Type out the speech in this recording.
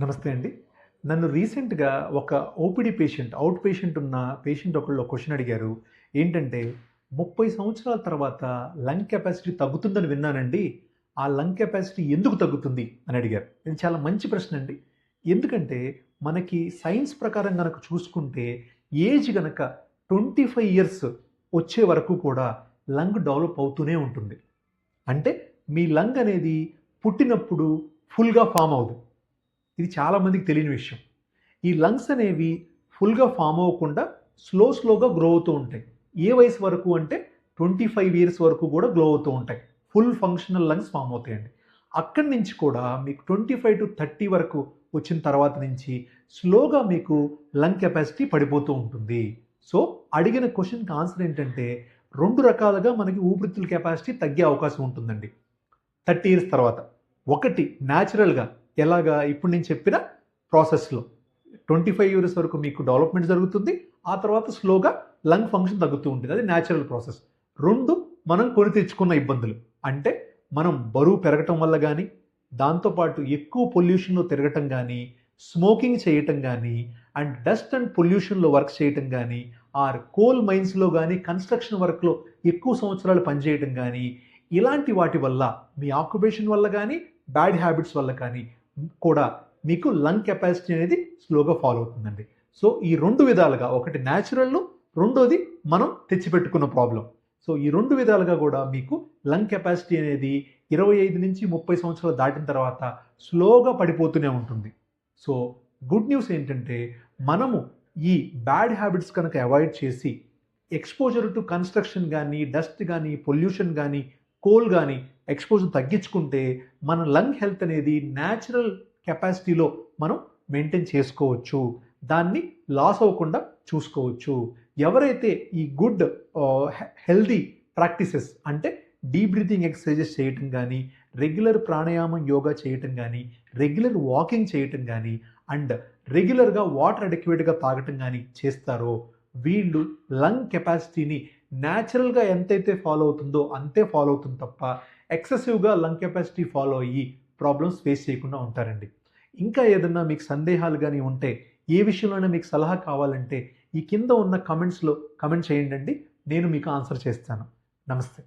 నమస్తే అండి. నన్ను రీసెంట్‌గా ఒక ఓపీడీ పేషెంట్, ఔట్ పేషెంట్ ఉన్న పేషెంట్ ఒకళ్ళు క్వెషన్ అడిగారు. ఏంటంటే, 30 సంవత్సరాల తర్వాత లంగ్ కెపాసిటీ తగ్గుతుందని విన్నానండి. ఆ లంగ్ కెపాసిటీ ఎందుకు తగ్గుతుంది అని అడిగారు. ఇది చాలా మంచి ప్రశ్న అండి. ఎందుకంటే, మనకి సైన్స్ ప్రకారం గనక చూసుకుంటే, ఏజ్ గనక 25 ఇయర్స్ వచ్చే వరకు కూడా లంగ్ డెవలప్ అవుతూనే ఉంటుంది. అంటే మీ లంగ్ అనేది పుట్టినప్పుడు ఫుల్‌గా ఫార్మ్ అవ్వదు. ఇది చాలామందికి తెలియని విషయం. ఈ లంగ్స్ అనేవి ఫుల్‌గా ఫార్మ్ అవ్వకుండా స్లోగా గ్రో అవుతూ ఉంటాయి. ఏ వయసు వరకు అంటే 25 ఇయర్స్ వరకు కూడా గ్రో అవుతూ ఉంటాయి. ఫుల్ ఫంక్షనల్ లంగ్స్ ఫార్మ్ అవుతాయండి. అక్కడి నుంచి కూడా మీకు 25-30 వరకు వచ్చిన తర్వాత నుంచి స్లోగా మీకు లంగ్ కెపాసిటీ పడిపోతూ ఉంటుంది. సో, అడిగిన క్వెషన్‌కి ఆన్సర్ ఏంటంటే 2 రకాలుగా మనకి ఊపిరితిత్తుల కెపాసిటీ తగ్గే అవకాశం ఉంటుందండి. 30 ఇయర్స్ తర్వాత. ఒకటి న్యాచురల్‌గా ఎలాగా ఇప్పుడు నేను చెప్పిన ప్రాసెస్‌లో 25 ఇయర్స్ వరకు మీకు డెవలప్‌మెంట్ జరుగుతుంది. ఆ తర్వాత స్లోగా లంగ్ ఫంక్షన్ తగ్గుతూ ఉంటుంది. అది న్యాచురల్ ప్రాసెస్. 2 మనం కొని తెచ్చుకున్న ఇబ్బందులు. అంటే మనం బరువు పెరగటం వల్ల గానీ, దాంతో పాటు ఎక్కువ పొల్యూషన్‌లో తిరగటం గానీ, స్మోకింగ్ చేయటం గానీ, అండ్ డస్ట్ అండ్ పొల్యూషన్‌లో వర్క్ చేయటం గానీ, ఆర్ కోల్ మైన్స్‌లో గానీ, కన్‌స్ట్రక్షన్ వర్క్‌లో ఎక్కువ సంవత్సరాలు పనిచేయటం గానీ, ఇలాంటి వాటి వల్ల మీ ఆక్యుపేషన్ వల్ల గానీ, బ్యాడ్ హ్యాబిట్స్ వల్ల కానీ కూడా మీకు లంగ్ కెపాసిటీ అనేది స్లోగా ఫాల్ అవుతుందండి. సో, ఈ 2 విధాలుగా ఒకటి న్యాచురల్, రెండోది మనం తెచ్చిపెట్టుకున్న ప్రాబ్లమ్. సో, ఈ 2 విధాలుగా కూడా మీకు లంగ్ కెపాసిటీ అనేది 25-30 సంవత్సరాలు దాటిన తర్వాత స్లోగా పడిపోతూనే ఉంటుంది. సో, గుడ్ న్యూస్ ఏంటంటే మనము ఈ బ్యాడ్ హ్యాబిట్స్ కనుక అవాయిడ్ చేసి ఎక్స్‌పోజర్ టు కన్‌స్ట్రక్షన్ గానీ, డస్ట్ గానీ, పొల్యూషన్ గానీ, కోల్ గానీ ఎక్స్‌పోజర్ తగ్గించుకుంటే మన లంగ్ హెల్త్ అనేది న్యాచురల్ కెపాసిటీలో మనం మెయింటైన్ చేసుకోవచ్చు. దాన్ని లాస్ అవ్వకుండా చూసుకోవచ్చు. ఎవరైతే ఈ గుడ్ హెల్తీ ప్రాక్టీసెస్ అంటే డీప్ బ్రీతింగ్ ఎక్సర్సైజెస్ చేయటం గానీ, రెగ్యులర్ ప్రాణాయామం, యోగా చేయటం గానీ, రెగ్యులర్ వాకింగ్ చేయటం గానీ, అండ్ రెగ్యులర్‌గా వాటర్ అడెక్వేట్‌గా తాగటం గానీ చేస్తారో, వీళ్ళు లంగ్ కెపాసిటీని న్యాచురల్‌గా ఎంతైతే ఫాలో అవుతుందో అంతే ఫాలో అవుతుంది తప్ప ఎక్సెసివ్‌గా లంగ్ కెపాసిటీ ఫాలో అయ్యి ప్రాబ్లమ్స్ ఫేస్ చేయకుండా ఉంటారండి. ఇంకా ఏదన్నా మీకు సందేహాలు గాని ఉంటే, ఏ విషయంలోనైనా మీకు సలహా కావాలంటే ఈ కింద ఉన్న కామెంట్స్‌లో కామెంట్ చేయండండి. నేను మీకు ఆన్సర్ చేస్తాను. నమస్తే.